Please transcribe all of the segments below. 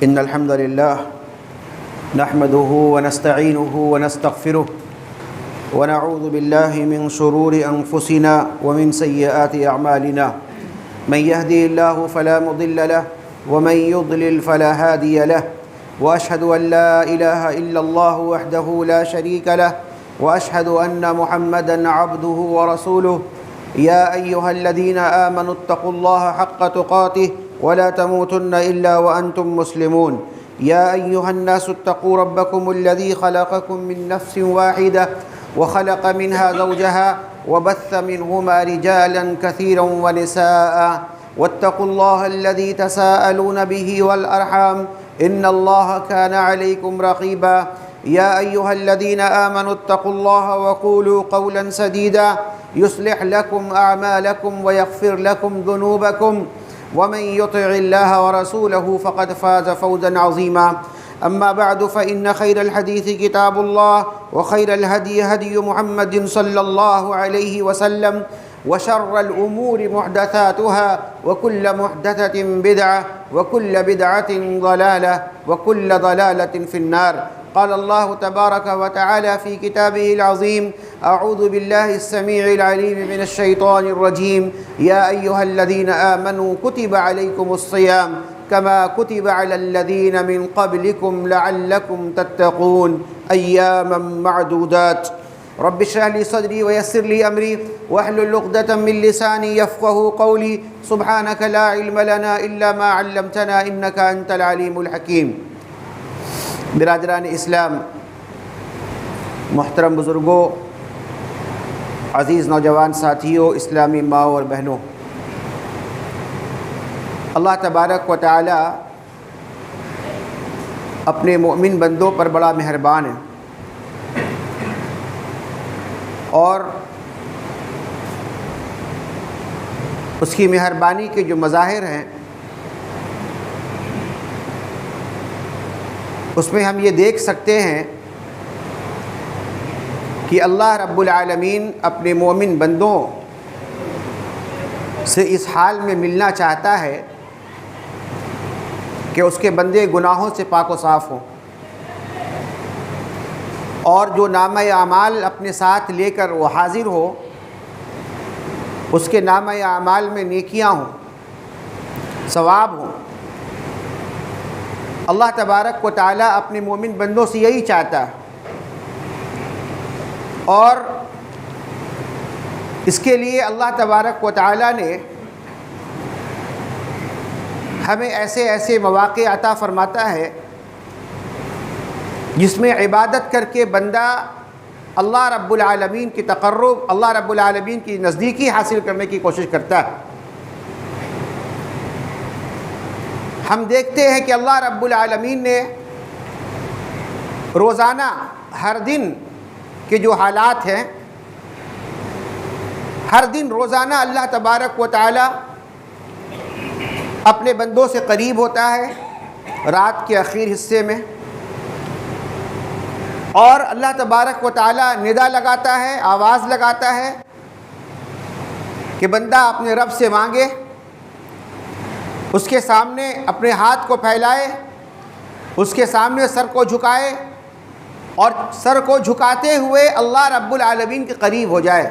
إن الحمد لله نحمده ونستعينه ونستغفره ونعوذ بالله من شرور أنفسنا ومن سيئات أعمالنا من يهدي الله فلا مضل له ومن يضلل فلا هادي له وأشهد أن لا إله إلا الله وحده لا شريك له وأشهد أن محمدًا عبده ورسوله يا أيها الذين آمنوا اتقوا الله حق تقاته ولا تموتن إلا وأنتم مسلمون يا أيها الناس اتقوا ربكم الذي خلقكم من نفس واحدة وخلق منها زوجها وبث منهما رجالا كثيرا ونساء واتقوا الله الذي تساءلون به والأرحام إن الله كان عليكم رقيبا يا أيها الذين آمنوا اتقوا الله وقولوا قولا سديدا يصلح لكم أعمالكم ويغفر لكم ذنوبكم ومن يطع الله ورسوله فقد فاز فوزا عظيما أما بعد فإن خير الحديث كتاب الله وخير الهدي هدي محمد صلى الله عليه وسلم وشر الأمور محدثاتها وكل محدثة بدعة وكل بدعة ضلالة وكل ضلالة في النار قال الله تبارك وتعالى في كتابه العظيم أعوذ بالله السميع العليم من الشيطان الرجيم يا أيها الذين آمنوا كتب عليكم الصيام كما كتب على الذين من قبلكم لعلكم تتقون أياما معدودات رب اشرح لي صدري ويسر لي أمري واحلل عقدة من لساني يفقهوا قولي سبحانك لا علم لنا إلا ما علمتنا إنك أنت العليم الحكيم برادران اسلام، محترم بزرگوں، عزیز نوجوان ساتھیوں، اسلامی ماؤں اور بہنوں، اللہ تبارک و تعالی اپنے مومن بندوں پر بڑا مہربان ہے اور اس کی مہربانی کے جو مظاہر ہیں اس میں ہم یہ دیکھ سکتے ہیں کہ اللہ رب العالمین اپنے مومن بندوں سے اس حال میں ملنا چاہتا ہے کہ اس کے بندے گناہوں سے پاک و صاف ہوں اور جو نامہ اعمال اپنے ساتھ لے کر وہ حاضر ہو اس کے نامہ اعمال میں نیکیاں ہوں، ثواب ہوں۔ اللہ تبارک و تعالی اپنے مومن بندوں سے یہی چاہتا ہے اور اس کے لیے اللہ تبارک و تعالی نے ہمیں ایسے مواقع عطا فرماتا ہے جس میں عبادت کر کے بندہ اللہ رب العالمین کی تقرب، اللہ رب العالمین کی نزدیکی حاصل کرنے کی کوشش کرتا ہے۔ ہم دیکھتے ہیں کہ اللہ رب العالمین نے روزانہ ہر دن کے جو حالات ہیں، ہر دن روزانہ اللہ تبارک و تعالی اپنے بندوں سے قریب ہوتا ہے رات کے آخر حصے میں، اور اللہ تبارک و تعالی ندا لگاتا ہے، آواز لگاتا ہے کہ بندہ اپنے رب سے مانگے، اس کے سامنے اپنے ہاتھ کو پھیلائے، اس کے سامنے سر کو جھکائے اور سر کو جھکاتے ہوئے اللہ رب العالمین کے قریب ہو جائے۔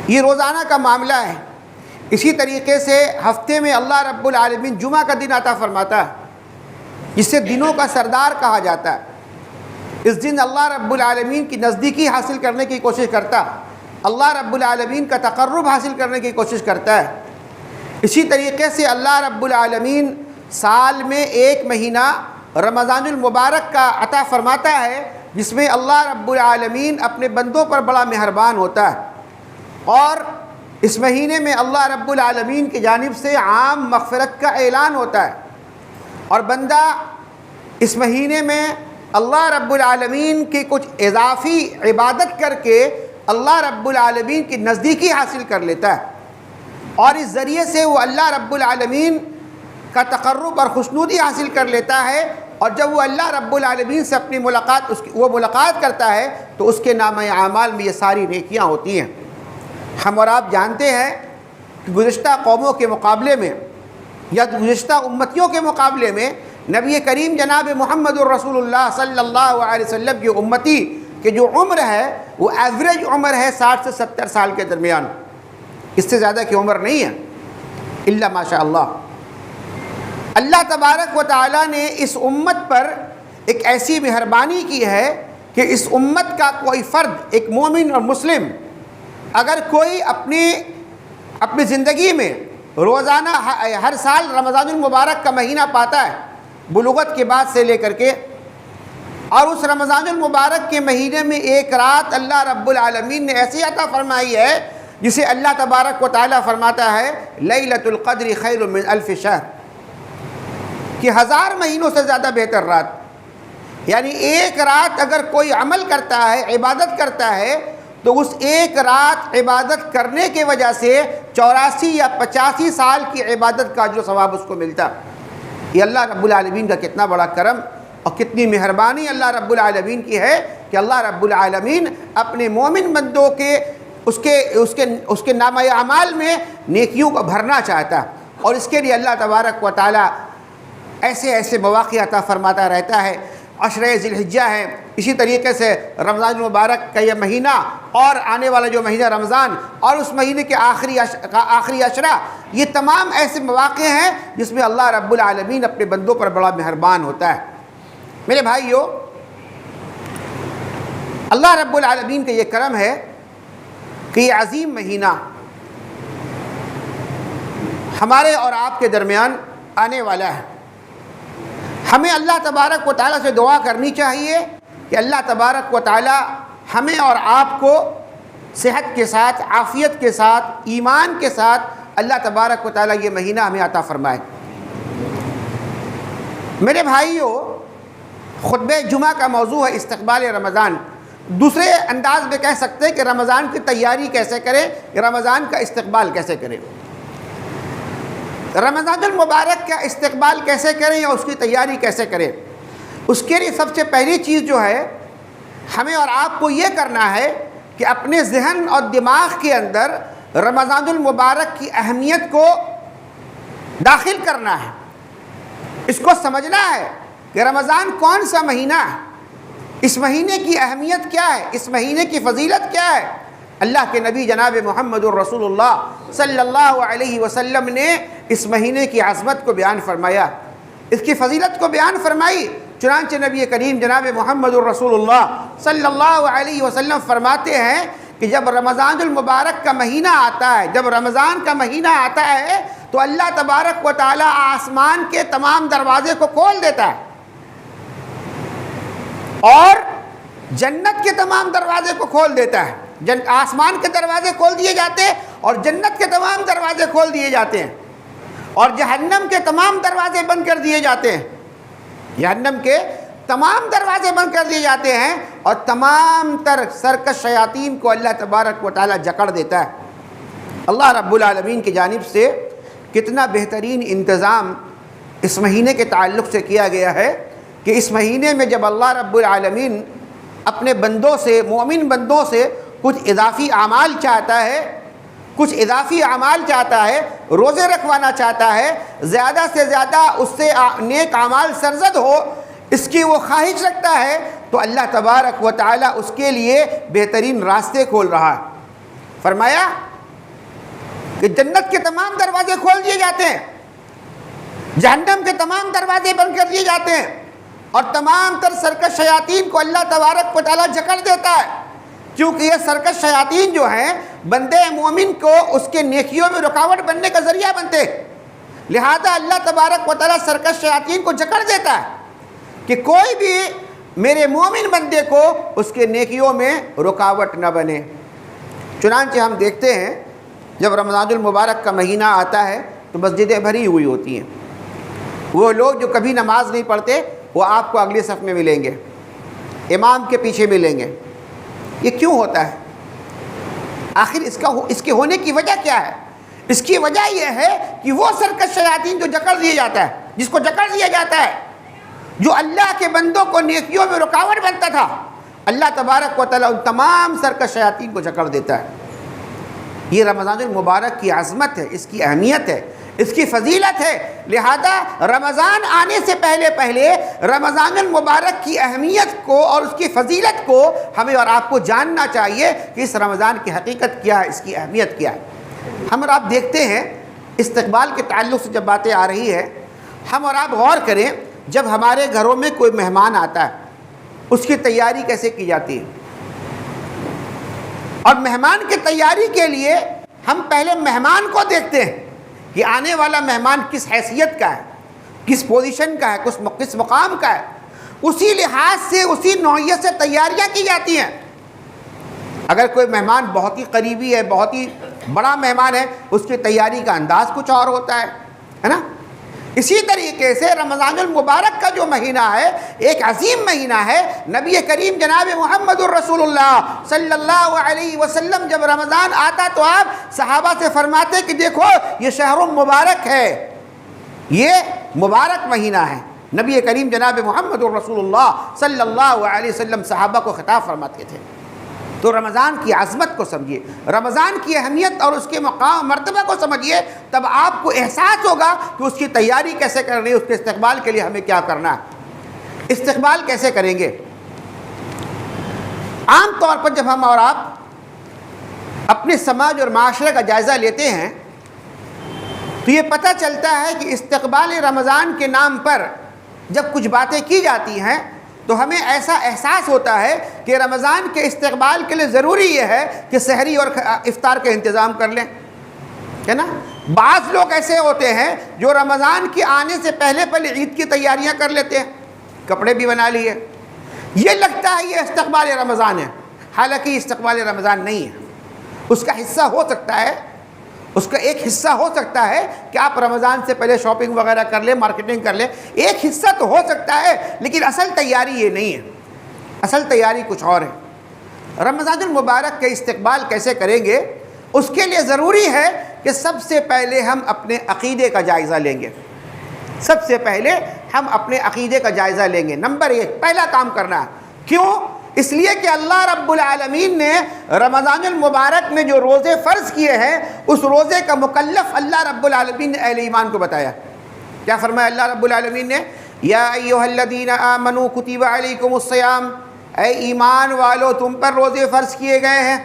یہ روزانہ کا معاملہ ہے۔ اسی طریقے سے ہفتے میں اللہ رب العالمین جمعہ کا دن عطا فرماتا ہے جسے دنوں کا سردار کہا جاتا ہے۔ اس دن اللہ رب العالمین کی نزدیکی حاصل کرنے کی کوشش کرتا ہے، اللہ رب العالمین کا تقرب حاصل کرنے کی کوشش کرتا ہے۔ اسی طریقے سے اللہ رب العالمین سال میں ایک مہینہ رمضان المبارک کا عطا فرماتا ہے جس میں اللہ رب العالمین اپنے بندوں پر بڑا مہربان ہوتا ہے، اور اس مہینے میں اللہ رب العالمین کی جانب سے عام مغفرت کا اعلان ہوتا ہے، اور بندہ اس مہینے میں اللہ رب العالمین کی کچھ اضافی عبادت کر کے اللہ رب العالمین کی نزدیکی حاصل کر لیتا ہے، اور اس ذریعے سے وہ اللہ رب العالمین کا تقرب اور خوشنودی حاصل کر لیتا ہے، اور جب وہ اللہ رب العالمین سے اپنی ملاقات کرتا ہے تو اس کے نامہ اعمال میں یہ ساری نیکیاں ہوتی ہیں۔ ہم اور آپ جانتے ہیں کہ گزشتہ قوموں کے مقابلے میں یا گزشتہ امتیوں کے مقابلے میں نبی کریم جناب محمد الرسول اللہ صلی اللہ علیہ وسلم کی امتی کہ جو عمر ہے وہ ایوریج عمر ہے 60 سے 70 سال کے درمیان، اس سے زیادہ کی عمر نہیں ہے الا ماشاء اللہ۔ اللہ تبارک و تعالیٰ نے اس امت پر ایک ایسی مہربانی کی ہے کہ اس امت کا کوئی فرد، ایک مومن اور مسلم، اگر کوئی اپنی زندگی میں روزانہ ہر سال رمضان المبارک کا مہینہ پاتا ہے بلوغت کے بعد سے لے کر کے، اور اس رمضان المبارک کے مہینے میں ایک رات اللہ رب العالمین نے ایسی عطا فرمائی ہے جسے اللہ تبارک و تعالیٰ فرماتا ہے لیلۃ القدر خیر من الف شہر، کہ 1000 مہینوں سے زیادہ بہتر رات۔ یعنی ایک رات اگر کوئی عمل کرتا ہے، عبادت کرتا ہے، تو اس ایک رات عبادت کرنے کے وجہ سے 84 یا 85 سال کی عبادت کا اجر و ثواب اس کو ملتا۔ یہ اللہ رب العالمین کا کتنا بڑا کرم اور کتنی مہربانی اللہ رب العالمین کی ہے کہ اللہ رب العالمین اپنے مومن بندوں کے اس کے نامہ اعمال میں نیکیوں کو بھرنا چاہتا ہے، اور اس کے لیے اللہ تبارک و تعالی ایسے مواقع عطا فرماتا رہتا ہے۔ عشرہ ذی الحجہ ہے، اسی طریقے سے رمضان المبارک کا یہ مہینہ اور آنے والا جو مہینہ رمضان اور اس مہینے کے آخری عشرہ، یہ تمام ایسے مواقع ہیں جس میں اللہ رب العالمین اپنے بندوں پر بڑا مہربان ہوتا ہے۔ میرے بھائیو، اللہ رب العالمین کا یہ کرم ہے کہ یہ عظیم مہینہ ہمارے اور آپ کے درمیان آنے والا ہے۔ ہمیں اللہ تبارک و تعالیٰ سے دعا کرنی چاہیے کہ اللہ تبارک و تعالیٰ ہمیں اور آپ کو صحت کے ساتھ، عافیت کے ساتھ، ایمان کے ساتھ اللہ تبارک و تعالیٰ یہ مہینہ ہمیں عطا فرمائے۔ میرے بھائیو، خطبہ جمعہ کا موضوع ہے استقبال رمضان۔ دوسرے انداز میں کہہ سکتے ہیں کہ رمضان کی تیاری کیسے کریں، رمضان کا استقبال کیسے کریں۔ رمضان المبارک کا استقبال کیسے کریں یا اس کی تیاری کیسے کریں؟ اس کے لیے سب سے پہلی چیز جو ہے ہمیں اور آپ کو یہ کرنا ہے کہ اپنے ذہن اور دماغ کے اندر رمضان المبارک کی اہمیت کو داخل کرنا ہے، اس کو سمجھنا ہے کہ رمضان کون سا مہینہ ہے، اس مہینے کی اہمیت کیا ہے، اس مہینے کی فضیلت کیا ہے۔ اللہ کے نبی جناب محمد الرسول اللہ صلی اللہ علیہ وسلم نے اس مہینے کی عظمت کو بیان فرمایا، اس کی فضیلت کو بیان فرمائی۔ چنانچہ نبی کریم جناب محمد الرسول اللہ صلی اللہ علیہ وسلم فرماتے ہیں کہ جب رمضان المبارک کا مہینہ آتا ہے، جب رمضان کا مہینہ آتا ہے تو اللہ تبارک و تعالی آسمان کے تمام دروازے کو کھول دیتا ہے اور جنت کے تمام دروازے کو کھول دیتا ہے۔ آسمان کے دروازے کھول دیے جاتے ہیں اور جنت کے تمام دروازے کھول دیے جاتے ہیں، اور جہنم کے تمام دروازے بند کر دیے جاتے ہیں، جہنم کے تمام دروازے بند کر دیے جاتے ہیں، اور تمام تر سرکش شیاطین کو اللہ تبارک و تعالی جکڑ دیتا ہے۔ اللہ رب العالمین کی جانب سے کتنا بہترین انتظام اس مہینے کے تعلق سے کیا گیا ہے کہ اس مہینے میں جب اللہ رب العالمین اپنے بندوں سے، مومن بندوں سے کچھ اضافی اعمال چاہتا ہے، روزے رکھوانا چاہتا ہے، زیادہ سے زیادہ اس سے نیک اعمال سرزد ہو، اس کی وہ خواہش رکھتا ہے، تو اللہ تبارک و تعالی اس کے لیے بہترین راستے کھول رہا ہے۔ فرمایا کہ جنت کے تمام دروازے کھول دیے جاتے ہیں، جہنم کے تمام دروازے بند کر دیے جاتے ہیں، اور تمام تر سرکش شیاطین کو اللہ تبارک و تعالی جکڑ دیتا ہے، کیونکہ یہ سرکش شیاطین جو ہیں بندے مومن کو اس کے نیکیوں میں رکاوٹ بننے کا ذریعہ بنتے ہیں، لہذا اللہ تبارک و تعالی سرکش شیاطین کو جکڑ دیتا ہے کہ کوئی بھی میرے مومن بندے کو اس کے نیکیوں میں رکاوٹ نہ بنے۔ چنانچہ ہم دیکھتے ہیں جب رمضان المبارک کا مہینہ آتا ہے تو مسجدیں بھری ہوئی ہوتی ہیں، وہ لوگ جو کبھی نماز نہیں پڑھتے وہ آپ کو اگلی صف میں ملیں گے، امام کے پیچھے ملیں گے۔ یہ کیوں ہوتا ہے؟ آخر اس کے ہونے کی وجہ کیا ہے؟ اس کی وجہ یہ ہے کہ وہ سرکش شیاطین جو جکڑ دیا جاتا ہے، جس کو جکڑ دیا جاتا ہے، جو اللہ کے بندوں کو نیکیوں میں رکاوٹ بنتا تھا، اللہ تبارک و تعالیٰ ان تمام سرکش شیاطین کو جکڑ دیتا ہے۔ یہ رمضان المبارک کی عظمت ہے، اس کی اہمیت ہے، اس کی فضیلت ہے۔ لہذا رمضان آنے سے پہلے پہلے رمضان المبارک کی اہمیت کو اور اس کی فضیلت کو ہمیں اور آپ کو جاننا چاہیے کہ اس رمضان کی حقیقت کیا ہے، اس کی اہمیت کیا ہے۔ ہم اور آپ دیکھتے ہیں استقبال کے تعلق سے جب باتیں آ رہی ہے، ہم اور آپ غور کریں، جب ہمارے گھروں میں کوئی مہمان آتا ہے اس کی تیاری کیسے کی جاتی ہے، اور مہمان کی تیاری کے لیے ہم پہلے مہمان کو دیکھتے ہیں کہ آنے والا مہمان کس حیثیت کا ہے، کس پوزیشن کا ہے، کس مقام کا ہے، اسی لحاظ سے اسی نوعیت سے تیاریاں کی جاتی ہیں۔ اگر کوئی مہمان بہت ہی قریبی ہے، بہت ہی بڑا مہمان ہے، اس کی تیاری کا انداز کچھ اور ہوتا ہے نا۔ اسی طریقے سے رمضان المبارک کا جو مہینہ ہے ایک عظیم مہینہ ہے۔ نبی کریم جناب محمد الرسول اللہ صلی اللہ علیہ وسلم جب رمضان آتا تو آپ صحابہ سے فرماتے کہ دیکھو یہ شہر مبارک ہے، یہ مبارک مہینہ ہے۔ نبی کریم جناب محمد الرسول اللہ صلی اللہ علیہ وسلم صحابہ کو خطاب فرماتے تھے۔ تو رمضان کی عظمت کو سمجھیے، رمضان کی اہمیت اور اس کے مقام مرتبہ کو سمجھیے، تب آپ کو احساس ہوگا کہ اس کی تیاری کیسے کرنی ہے، اس کے استقبال کے لیے ہمیں کیا کرنا ہے، استقبال کیسے کریں گے۔ عام طور پر جب ہم اور آپ اپنے سماج اور معاشرے کا جائزہ لیتے ہیں تو یہ پتہ چلتا ہے کہ استقبال رمضان کے نام پر جب کچھ باتیں کی جاتی ہیں تو ہمیں ایسا احساس ہوتا ہے کہ رمضان کے استقبال کے لیے ضروری یہ ہے کہ سحری اور افطار کا انتظام کر لیں، ہے نا۔ بعض لوگ ایسے ہوتے ہیں جو رمضان کے آنے سے پہلے پہلے عید کی تیاریاں کر لیتے ہیں، کپڑے بھی بنا لیے، یہ لگتا ہے یہ استقبال رمضان ہے، حالانکہ یہ استقبال رمضان نہیں ہے۔ اس کا حصہ ہو سکتا ہے، اس کا ایک حصہ ہو سکتا ہے کہ آپ رمضان سے پہلے شاپنگ وغیرہ کر لیں، مارکیٹنگ کر لیں، ایک حصہ تو ہو سکتا ہے، لیکن اصل تیاری یہ نہیں ہے، اصل تیاری کچھ اور ہے۔ رمضان المبارک کے استقبال کیسے کریں گے، اس کے لیے ضروری ہے کہ سب سے پہلے ہم اپنے عقیدے کا جائزہ لیں گے۔ سب سے پہلے ہم اپنے عقیدے کا جائزہ لیں گے۔ نمبر 1 پہلا کام کرنا ہے، کیوں؟ اس لیے کہ اللہ رب العالمین نے رمضان المبارک میں جو روزے فرض کیے ہیں اس روزے کا مکلف اللہ رب العالمین نے اہل ایمان کو بتایا۔ کیا فرمایا اللہ رب العالمین نے؟ یا ایھا الذین آمنوا کتب علیکم الصیام، اے ایمان والو تم پر روزے فرض کیے گئے ہیں۔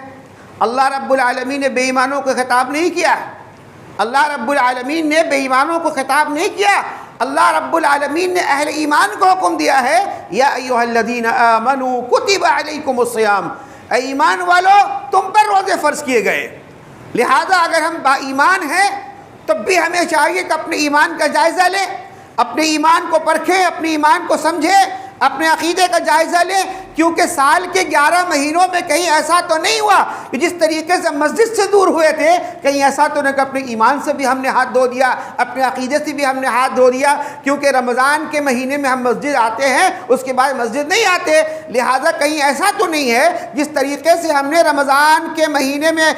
اللہ رب العالمین نے بے ایمانوں کو خطاب نہیں کیا، اللہ رب العالمین نے بے ایمانوں کو خطاب نہیں کیا، اللہ رب العالمین نے اہل ایمان کو حکم دیا ہے یا ایھا الذین آمنوا کتب علیکم الصیام، اے ایمان والو تم پر روزے فرض کیے گئے۔ لہذا اگر ہم با ایمان ہیں تب بھی ہمیں چاہیے کہ اپنے ایمان کا جائزہ لیں، اپنے ایمان کو پرکھیں، اپنے ایمان کو سمجھیں، اپنے عقیدے کا جائزہ لیں، کیونکہ سال کے 11 مہینوں میں کہیں ایسا تو نہیں ہوا کہ جس طریقے سے مسجد سے دور ہوئے تھے کہیں ایسا تو نہیں کہ اپنے ایمان سے بھی ہم نے ہاتھ دھو دیا، اپنے عقیدے سے بھی ہم نے ہاتھ دھو دیا، کیونکہ رمضان کے مہینے میں ہم مسجد آتے ہیں اس کے بعد مسجد نہیں آتے، لہٰذا کہیں ایسا تو نہیں ہے جس طریقے سے ہم نے رمضان کے مہینے میں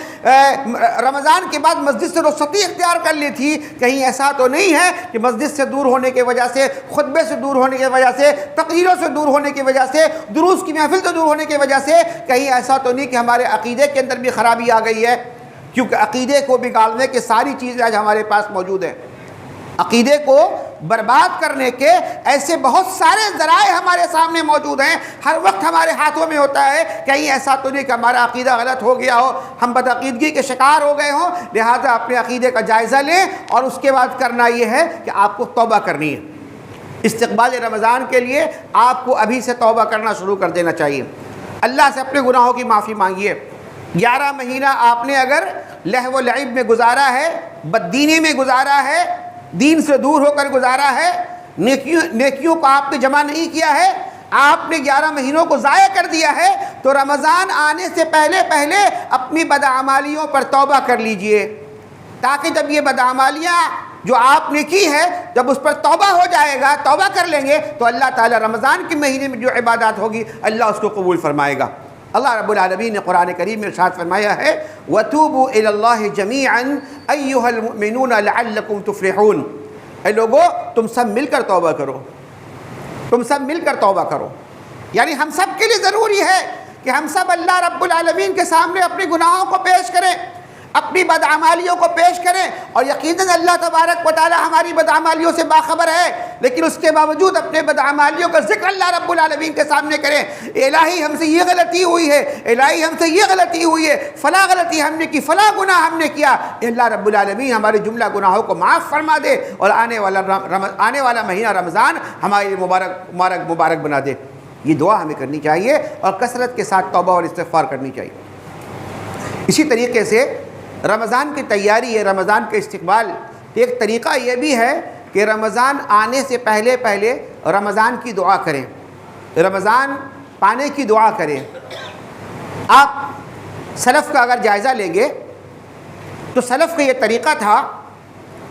رمضان کے بعد مسجد سے رخصتی اختیار کر لی تھی، کہیں ایسا تو نہیں ہے کہ مسجد سے دور ہونے کی وجہ سے، خطبے سے دور ہونے کی وجہ سے، تقریروں سے دور ہونے کی وجہ سے، دروس کی محفل سے دور ہونے کی وجہ سے کہیں ایسا تو نہیں کہ ہمارے عقیدے کے اندر بھی خرابی آ گئی ہے، کیونکہ عقیدے کو بگاڑنے کی ساری چیزیں آج ہمارے پاس موجود ہیں۔ عقیدے کو برباد کرنے کے ایسے بہت سارے ذرائع ہمارے سامنے موجود ہیں، ہر وقت ہمارے ہاتھوں میں ہوتا ہے، کہیں ایسا تو نہیں کہ ہمارا عقیدہ غلط ہو گیا ہو، ہم بدعقیدگی کے شکار ہو گئے ہوں۔ لہٰذا اپنے عقیدے کا جائزہ لیں اور اس کے بعد کرنا یہ ہے کہ آپ کو توبہ کرنی ہے۔ استقبال رمضان کے لیے آپ کو ابھی سے توبہ کرنا شروع کر دینا چاہیے، اللہ سے اپنے گناہوں کی معافی مانگیے۔ 11 مہینہ آپ نے اگر لہو و لعب میں گزارا ہے، بددینی میں گزارا ہے، دین سے دور ہو کر گزارا ہے، نیکیوں کو آپ نے جمع نہیں کیا ہے، آپ نے 11 مہینوں کو ضائع کر دیا ہے، تو رمضان آنے سے پہلے پہلے اپنی بدعمالیوں پر توبہ کر لیجئے، تاکہ جب یہ بدعمالیاں جو آپ نے کی ہے جب اس پر توبہ ہو جائے گا، توبہ کر لیں گے تو اللہ تعالیٰ رمضان کے مہینے میں جو عبادات ہوگی اللہ اس کو قبول فرمائے گا۔ اللہ رب العالمین نے قرآن کریم میں ارشاد فرمایا ہے وَتُوبُوا إِلَى اللَّهِ جَمِيعًا أَيُّهَا الْمُؤْمِنُونَ لَعَلَّكُمْ تُفْلِحُونَ، اے لوگو تم سب مل کر توبہ کرو، تم سب مل کر توبہ کرو۔ یعنی ہم سب کے لیے ضروری ہے کہ ہم سب اللہ رب العالمین کے سامنے اپنے گناہوں کو پیش کریں، اپنی بدعمالیوں کو پیش کریں، اور یقیناً اللہ تبارک و تعالی ہماری بدعمالیوں سے باخبر ہے، لیکن اس کے باوجود اپنے بدعمالیوں کا ذکر اللہ رب العالمین کے سامنے کریں۔ الہی ہم سے یہ غلطی ہوئی ہے، الہی ہم سے یہ غلطی ہوئی ہے، فلاں غلطی ہم نے کی، فلاں گناہ ہم نے کیا، اللہ رب العالمین ہمارے جملہ گناہوں کو معاف فرما دے، اور آنے والا مہینہ رمضان ہمارے لیے مبارک بنا دے۔ یہ دعا ہمیں کرنی چاہیے، اور کثرت کے ساتھ توبہ اور استغفار کرنی چاہیے۔ اسی طریقے سے رمضان کی تیاری ہے، رمضان کے استقبال، ایک طریقہ یہ بھی ہے کہ رمضان آنے سے پہلے رمضان کی دعا کریں، رمضان پانے کی دعا کریں۔ آپ سلف کا اگر جائزہ لیں گے تو سلف کا یہ طریقہ تھا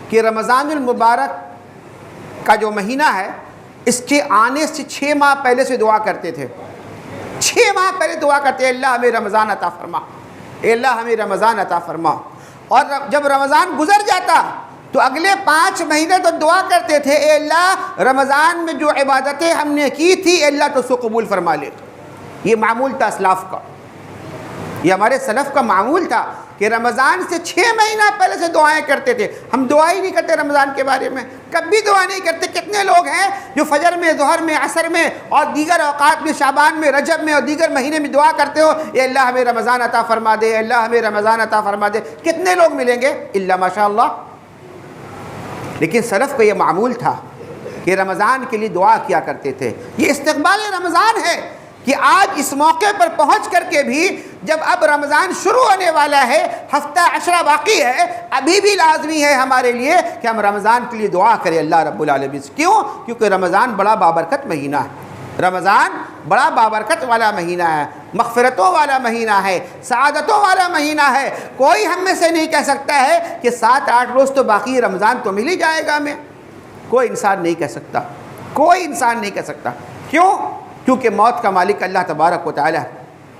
کہ رمضان المبارک کا جو مہینہ ہے اس کے آنے سے 6 ماہ پہلے سے دعا کرتے تھے، 6 ماہ پہلے دعا کرتے ہیں، اللہ ہمیں رمضان عطا فرما، اے اللہ ہمیں رمضان عطا فرما۔ اور جب رمضان گزر جاتا تو اگلے 5 مہینے تو دعا کرتے تھے، اے اللہ رمضان میں جو عبادتیں ہم نے کی تھی اے اللہ تو اس کو قبول فرما لے۔ یہ معمول تھا اسلاف کا، یہ ہمارے سلف کا معمول تھا کہ رمضان سے 6 مہینہ پہلے سے دعائیں کرتے تھے۔ ہم دعا ہی نہیں کرتے رمضان کے بارے میں، کبھی دعا نہیں کرتے۔ کتنے لوگ ہیں جو فجر میں، ظہر میں، عصر میں اور دیگر اوقات میں، شعبان میں، رجب میں اور دیگر مہینے میں دعا کرتے ہو، اے اللہ ہمیں رمضان عطا فرما دے، اے اللہ ہمیں رمضان عطا فرما دے۔ کتنے لوگ ملیں گے؟ الا ماشاء اللہ۔ لیکن سلف کا یہ معمول تھا کہ رمضان کے لیے دعا کیا کرتے تھے۔ یہ استقبال رمضان ہے کہ آج اس موقع پر پہنچ کر کے بھی جب اب رمضان شروع ہونے والا ہے، ہفتہ عشرہ باقی ہے، ابھی بھی لازمی ہے ہمارے لیے کہ ہم رمضان کے لیے دعا کریں اللہ رب العالمین سے۔ کیوں؟ کیونکہ رمضان بڑا بابرکت مہینہ ہے، رمضان بڑا بابرکت والا مہینہ ہے، مغفرتوں والا مہینہ ہے، سعادتوں والا مہینہ ہے۔ کوئی ہم میں سے نہیں کہہ سکتا ہے کہ 7-8 روز تو باقی رمضان تو مل ہی جائے گا ہمیں، کوئی انسان نہیں کہہ سکتا، کوئی انسان نہیں کہہ سکتا۔ کیوں؟ کیونکہ موت کا مالک اللہ تبارک و تعالی ہے۔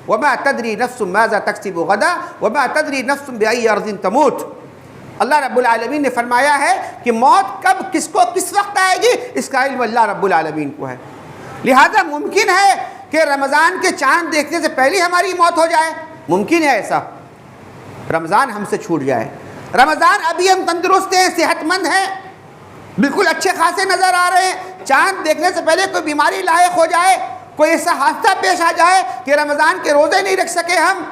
وما تدری نفس ماذا تکسب غدا وما تدری نفس بأي ارض تموت۔ اللہ رب العالمین نے فرمایا ہے کہ موت کب کس کو کس وقت آئے گی اس کا علم اللہ رب العالمین کو ہے۔ لہذا ممکن ہے کہ رمضان کے چاند دیکھنے سے پہلے ہماری موت ہو جائے، ممکن ہے ایسا، رمضان ہم سے چھوٹ جائے۔ رمضان ابھی ہم تندرست ہیں، صحت مند ہیں، بالکل اچھے خاصے نظر آ رہے ہیں، چاند دیکھنے سے پہلے کوئی بیماری لاحق ہو جائے، کوئی ایسا حادثہ پیش آ جائے کہ رمضان کے روزے نہیں رکھ سکے ہم،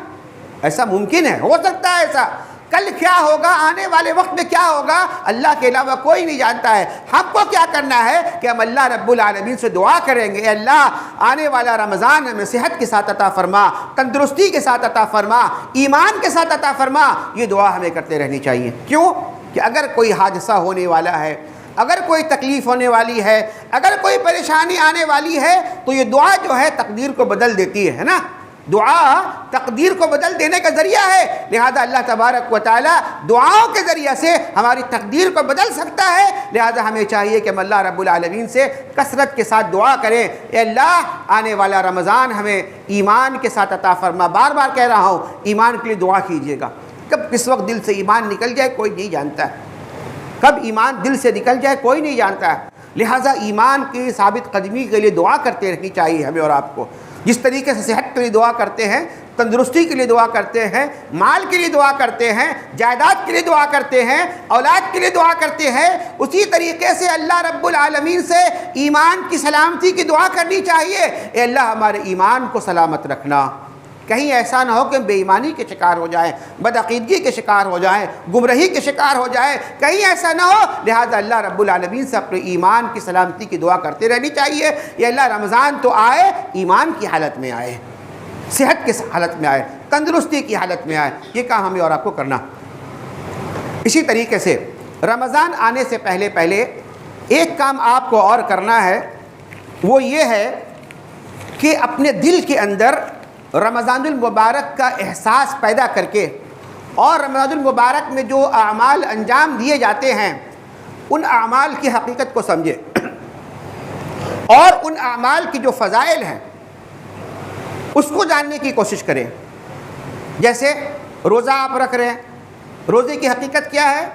ایسا ممکن ہے، ہو سکتا ہے ایسا۔ کل کیا ہوگا، آنے والے وقت میں کیا ہوگا، اللہ کے علاوہ کوئی نہیں جانتا ہے۔ ہم کو کیا کرنا ہے کہ ہم اللہ رب العالمین سے دعا کریں گے، اے اللہ آنے والا رمضان ہمیں صحت کے ساتھ عطا فرما، تندرستی کے ساتھ عطا فرما، ایمان کے ساتھ عطا فرما۔ یہ دعا ہمیں کرتے رہنی چاہیے۔ کیوں؟ کہ اگر کوئی حادثہ ہونے والا ہے، اگر کوئی تکلیف ہونے والی ہے، اگر کوئی پریشانی آنے والی ہے تو یہ دعا جو ہے تقدیر کو بدل دیتی ہے نا، دعا تقدیر کو بدل دینے کا ذریعہ ہے۔ لہذا اللہ تبارک و تعالی دعاؤں کے ذریعے سے ہماری تقدیر کو بدل سکتا ہے۔ لہذا ہمیں چاہیے کہ ہم اللہ رب العالمین سے کثرت کے ساتھ دعا کریں، اے اللہ آنے والا رمضان ہمیں ایمان کے ساتھ عطا فرما۔ بار بار کہہ رہا ہوں، ایمان کے لیے دعا کیجیے گا۔ کب کس وقت دل سے ایمان نکل جائے کوئی نہیں جانتا ہے، کب ایمان دل سے نکل جائے کوئی نہیں جانتا ہے۔ لہٰذا ایمان کی ثابت قدمی کے لیے دعا کرتے رہنی چاہیے ہمیں اور آپ کو۔ جس طریقے سے صحت کے لیے دعا کرتے ہیں، تندرستی کے لیے دعا کرتے ہیں، مال کے لیے دعا کرتے ہیں، جائیداد کے لیے دعا کرتے ہیں، اولاد کے لیے دعا کرتے ہیں، اسی طریقے سے اللہ رب العالمین سے ایمان کی سلامتی کی دعا کرنی چاہیے۔ اے اللہ ہمارے ایمان کو سلامت رکھنا، کہیں ایسا نہ ہو کہ بے ایمانی کے شکار ہو جائیں، بدعقیدگی کے شکار ہو جائیں، گمراہی کے شکار ہو جائیں، کہیں ایسا نہ ہو۔ لہذا اللہ رب العالمین سے اپنے ایمان کی سلامتی کی دعا کرتے رہنی چاہیے۔ یہ اللہ رمضان تو آئے، ایمان کی حالت میں آئے، صحت کی حالت میں آئے، تندرستی کی حالت میں آئے، یہ کام ہمیں اور آپ کو کرنا۔ اسی طریقے سے رمضان آنے سے پہلے ایک کام آپ کو اور کرنا ہے، وہ یہ ہے کہ اپنے دل کے اندر رمضان المبارک کا احساس پیدا کر کے اور رمضان المبارک میں جو اعمال انجام دیے جاتے ہیں ان اعمال کی حقیقت کو سمجھے اور ان اعمال کی جو فضائل ہیں اس کو جاننے کی کوشش کریں۔ جیسے روزہ آپ رکھ رہے ہیں، روزے کی حقیقت کیا ہے؟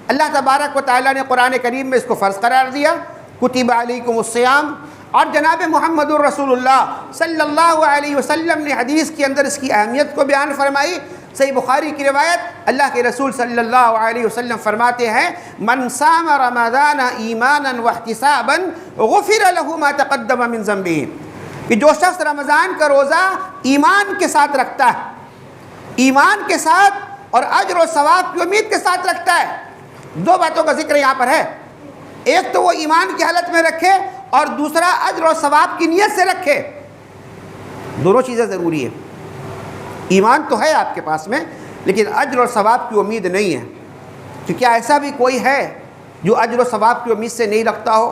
اللہ تبارک و تعالیٰ نے قرآن کریم میں اس کو فرض قرار دیا، کتب علیکم الصیام، اور جناب محمد الرسول اللہ صلی اللہ علیہ وسلم نے حدیث کے اندر اس کی اہمیت کو بیان فرمائی۔ صحیح بخاری کی روایت، اللہ کے رسول صلی اللہ علیہ وسلم فرماتے ہیں من صام رمضان ایمانا واحتسابا غفر له ما تقدم من ذنبه، کہ جو شخص رمضان کا روزہ ایمان کے ساتھ رکھتا ہے، ایمان کے ساتھ اور اجر و ثواب کی امید کے ساتھ رکھتا ہے، دو باتوں کا ذکر یہاں پر ہے، ایک تو وہ ایمان کی حالت میں رکھے اور دوسرا اجر و ثواب کی نیت سے رکھے، دونوں چیزیں ضروری ہیں۔ ایمان تو ہے آپ کے پاس میں، لیکن اجر و ثواب کی امید نہیں ہے، کہ کیا ایسا بھی کوئی ہے جو اجر و ثواب کی امید سے نہیں رکھتا ہو؟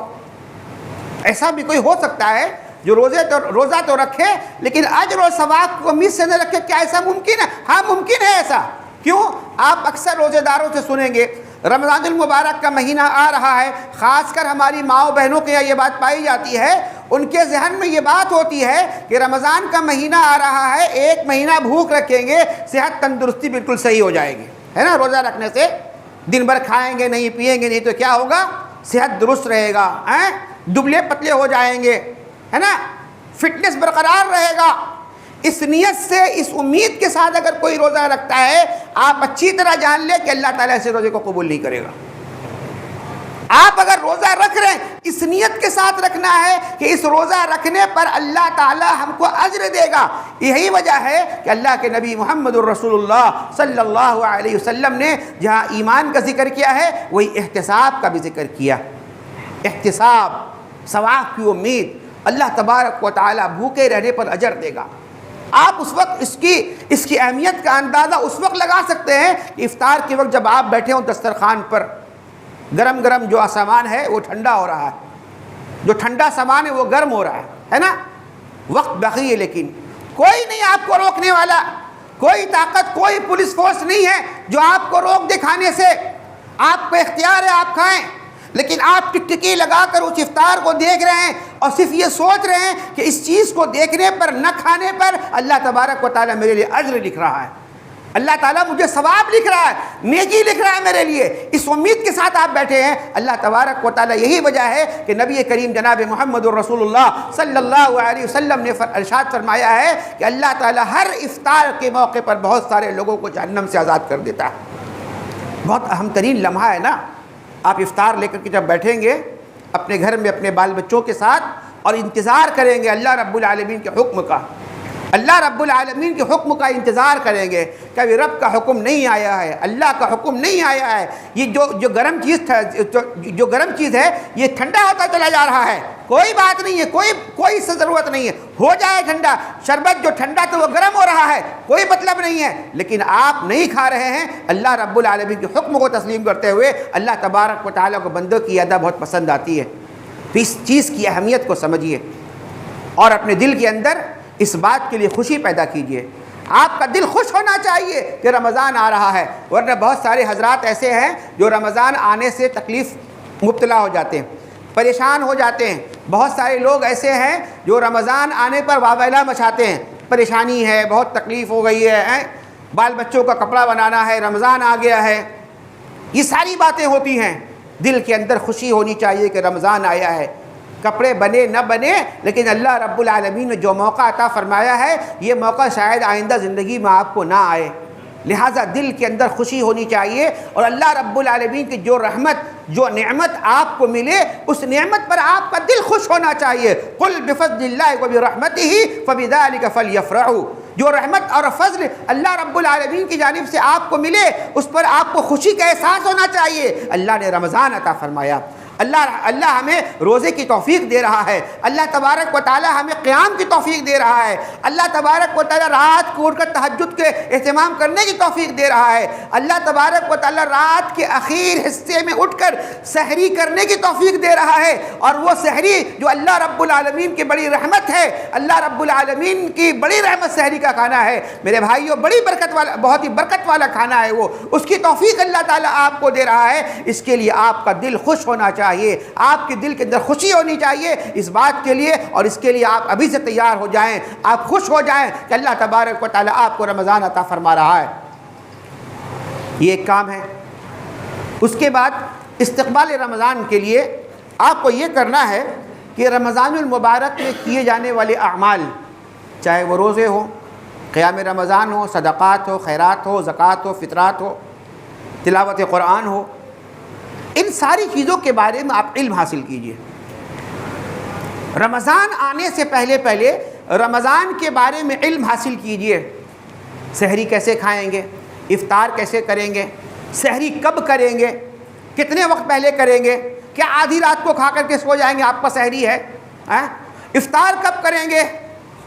ایسا بھی کوئی ہو سکتا ہے جو روزہ تو رکھے لیکن اجر و ثواب کی امید سے نہ رکھے، کیا ایسا ممکن ہے؟ ہاں ممکن ہے ایسا۔ کیوں؟ آپ اکثر روزے داروں سے سنیں گے رمضان المبارک کا مہینہ آ رہا ہے، خاص کر ہماری ماؤں بہنوں کے یہاں یہ بات پائی جاتی ہے، ان کے ذہن میں یہ بات ہوتی ہے کہ رمضان کا مہینہ آ رہا ہے، ایک مہینہ بھوک رکھیں گے، صحت تندرستی بالکل صحیح ہو جائے گی، ہے نا؟ روزہ رکھنے سے دن بھر کھائیں گے نہیں، پیئیں گے نہیں، تو کیا ہوگا؟ صحت درست رہے گا، دبلے پتلے ہو جائیں گے، ہے نا؟ فٹنس برقرار رہے گا۔ اس نیت سے، اس امید کے ساتھ اگر کوئی روزہ رکھتا ہے، آپ اچھی طرح جان لیں کہ اللہ تعالیٰ ایسے روزے کو قبول نہیں کرے گا۔ آپ اگر روزہ رکھ رہے ہیں، اس نیت کے ساتھ رکھنا ہے کہ اس روزہ رکھنے پر اللہ تعالیٰ ہم کو اجر دے گا۔ یہی وجہ ہے کہ اللہ کے نبی محمد الرسول اللہ صلی اللہ علیہ وسلم نے جہاں ایمان کا ذکر کیا ہے، وہی احتساب کا بھی ذکر کیا۔ احتساب، ثواب کی امید، اللہ تبارک و تعالیٰ بھوکے رہنے پر اجر دے گا۔ آپ اس وقت اس کی اہمیت کا اندازہ اس وقت لگا سکتے ہیں کہ افطار کے وقت جب آپ بیٹھے ہوں دسترخوان پر، گرم گرم جو سامان ہے وہ ٹھنڈا ہو رہا ہے، جو ٹھنڈا سامان ہے وہ گرم ہو رہا ہے نا؟ وقت باقی ہے، لیکن کوئی نہیں آپ کو روکنے والا، کوئی طاقت، کوئی پولیس فورس نہیں ہے جو آپ کو روک دے کھانے سے۔ آپ کو اختیار ہے، آپ کھائیں، لیکن آپ ٹکٹکی لگا کر اس افطار کو دیکھ رہے ہیں اور صرف یہ سوچ رہے ہیں کہ اس چیز کو دیکھنے پر، نہ کھانے پر اللہ تبارک و تعالیٰ میرے لیے اجر لکھ رہا ہے، اللہ تعالیٰ مجھے ثواب لکھ رہا ہے، نیکی لکھ رہا ہے میرے لیے۔ اس امید کے ساتھ آپ بیٹھے ہیں اللہ تبارک و تعالیٰ۔ یہی وجہ ہے کہ نبی کریم جناب محمد الرسول اللہ صلی اللہ علیہ وسلم نے ارشاد فرمایا ہے کہ اللہ تعالیٰ ہر افطار کے موقع پر بہت سارے لوگوں کو جہنم سے آزاد کر دیتا ہے۔ بہت اہم ترین لمحہ ہے نا؟ آپ افطار لے کر کے جب بیٹھیں گے اپنے گھر میں اپنے بال بچوں کے ساتھ اور انتظار کریں گے اللہ رب العالمین کے حکم کا، اللہ رب العالمین کے حکم کا انتظار کریں گے، کبھی رب کا حکم نہیں آیا ہے، اللہ کا حکم نہیں آیا ہے، یہ جو گرم چیز ہے یہ ٹھنڈا ہوتا چلا جا رہا ہے، کوئی بات نہیں ہے، کوئی ضرورت نہیں ہے، ہو جائے ٹھنڈا، شربت جو ٹھنڈا تو وہ گرم ہو رہا ہے، کوئی مطلب نہیں ہے، لیکن آپ نہیں کھا رہے ہیں۔ اللہ رب العالمین کے حکم کو تسلیم کرتے ہوئے اللہ تبارک و تعالیٰ کو بندوں کی ادا بہت پسند آتی ہے۔ تو اس چیز کی اہمیت کو سمجھیے اور اپنے دل کے اندر اس بات کے لیے خوشی پیدا کیجئے۔ آپ کا دل خوش ہونا چاہیے کہ رمضان آ رہا ہے، ورنہ بہت سارے حضرات ایسے ہیں جو رمضان آنے سے تکلیف مبتلا ہو جاتے ہیں، پریشان ہو جاتے ہیں۔ بہت سارے لوگ ایسے ہیں جو رمضان آنے پر واویلا مچاتے ہیں، پریشانی ہے، بہت تکلیف ہو گئی ہے، بال بچوں کا کپڑا بنانا ہے، رمضان آ گیا ہے، یہ ساری باتیں ہوتی ہیں۔ دل کے اندر خوشی ہونی چاہیے کہ رمضان آیا ہے، کپڑے بنے نہ بنے، لیکن اللہ رب العالمین نے جو موقع عطا فرمایا ہے یہ موقع شاید آئندہ زندگی میں آپ کو نہ آئے، لہٰذا دل کے اندر خوشی ہونی چاہیے، اور اللہ رب العالمین کی جو رحمت، جو نعمت آپ کو ملے اس نعمت پر آپ کا دل خوش ہونا چاہیے۔ قل بفضل اللہ وبرحمتہ فبذلک فلیفرحوا، جو رحمت اور فضل اللہ رب العالمین کی جانب سے آپ کو ملے اس پر آپ کو خوشی کا احساس ہونا چاہیے۔ اللہ نے رمضان عطا فرمایا، اللہ ہمیں روزے کی توفیق دے رہا ہے، اللہ تبارک و تعالی ہمیں قیام کی توفیق دے رہا ہے، اللہ تبارک و تعالی رات کو اٹھ کر تہجد کے اہتمام کرنے کی توفیق دے رہا ہے، اللہ تبارک و تعالی رات کے اخیر حصے میں اٹھ کر سحری کرنے کی توفیق دے رہا ہے، اور وہ سحری جو اللہ رب العالمین کی بڑی رحمت ہے، اللہ رب العالمین کی بڑی رحمت سحری کا کھانا ہے میرے بھائیوں، بڑی برکت والا، بہت ہی برکت والا کھانا ہے وہ، اس کی توفیق اللہ تعالیٰ آپ کو دے رہا ہے۔ اس کے لیے آپ کا دل خوش ہونا چاہیے، آپ کے دل کے اندر خوشی ہونی چاہیے اس بات کے لیے، اور اس کے لیے آپ ابھی سے تیار ہو جائیں، آپ خوش ہو جائیں کہ اللہ تبارک و تعالیٰ آپ کو رمضان عطا فرما رہا ہے۔ یہ ایک کام ہے۔ اس کے بعد استقبال رمضان کے لیے آپ کو یہ کرنا ہے کہ رمضان المبارک میں کیے جانے والے اعمال، چاہے وہ روزے ہوں، قیام رمضان ہو، صدقات ہو، خیرات ہو، زکوٰۃ ہو، فطرات ہو، تلاوت قرآن ہو، ان ساری چیزوں کے بارے میں آپ علم حاصل کیجئے۔ رمضان آنے سے پہلے رمضان کے بارے میں علم حاصل کیجئے۔ سحری کیسے کھائیں گے، افطار کیسے کریں گے، سحری کب کریں گے، کتنے وقت پہلے کریں گے، کیا آدھی رات کو کھا کر کے سو جائیں گے آپ کا سحری ہے، افطار کب کریں گے۔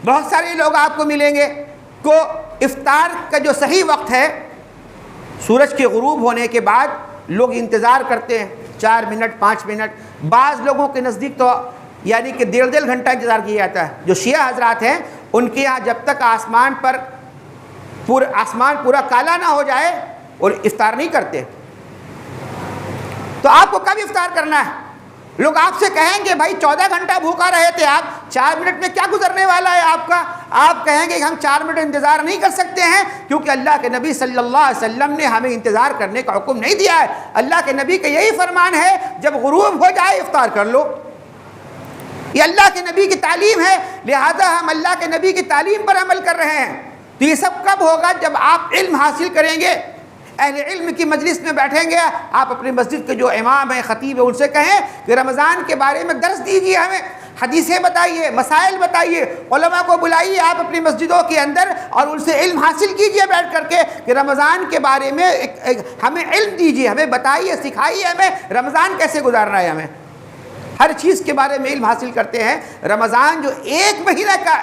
بہت سارے لوگ آپ کو ملیں گے کو افطار کا جو صحیح وقت ہے سورج کے غروب ہونے کے بعد لوگ انتظار کرتے ہیں 4 منٹ 5 منٹ، بعض لوگوں کے نزدیک تو یعنی کہ 1.5 گھنٹہ انتظار کیا جاتا ہے۔ جو شیعہ حضرات ہیں ان کے یہاں جب تک آسمان پورا کالا نہ ہو جائے اور افطار نہیں کرتے۔ تو آپ کو کب افطار کرنا ہے؟ لوگ آپ سے کہیں گے بھائی 14 گھنٹہ بھوکا رہے تھے آپ، 4 منٹ میں کیا گزرنے والا ہے آپ کا؟ آپ کہیں گے کہ ہم 4 منٹ انتظار نہیں کر سکتے ہیں کیونکہ اللہ کے نبی صلی اللہ علیہ وسلم نے ہمیں انتظار کرنے کا حکم نہیں دیا ہے۔ اللہ کے نبی کا یہی فرمان ہے جب غروب ہو جائے افطار کر لو، یہ اللہ کے نبی کی تعلیم ہے، لہذا ہم اللہ کے نبی کی تعلیم پر عمل کر رہے ہیں۔ تو یہ سب کب ہوگا؟ جب آپ علم حاصل کریں گے، اہل علم کی مجلس میں بیٹھیں گے، آپ اپنی مسجد کے جو امام ہیں، خطیب ہیں، ان سے کہیں کہ رمضان کے بارے میں درس دیجیے، ہمیں حدیثیں بتائیے، مسائل بتائیے، علماء کو بلائیے آپ اپنی مسجدوں کے اندر اور ان سے علم حاصل کیجیے بیٹھ کر کے کہ رمضان کے بارے میں ہمیں علم دیجیے، ہمیں بتائیے، سکھائیے ہمیں رمضان کیسے گزارنا ہے۔ ہمیں ہر چیز کے بارے میں علم حاصل کرتے ہیں۔ رمضان جو 1 مہینہ کا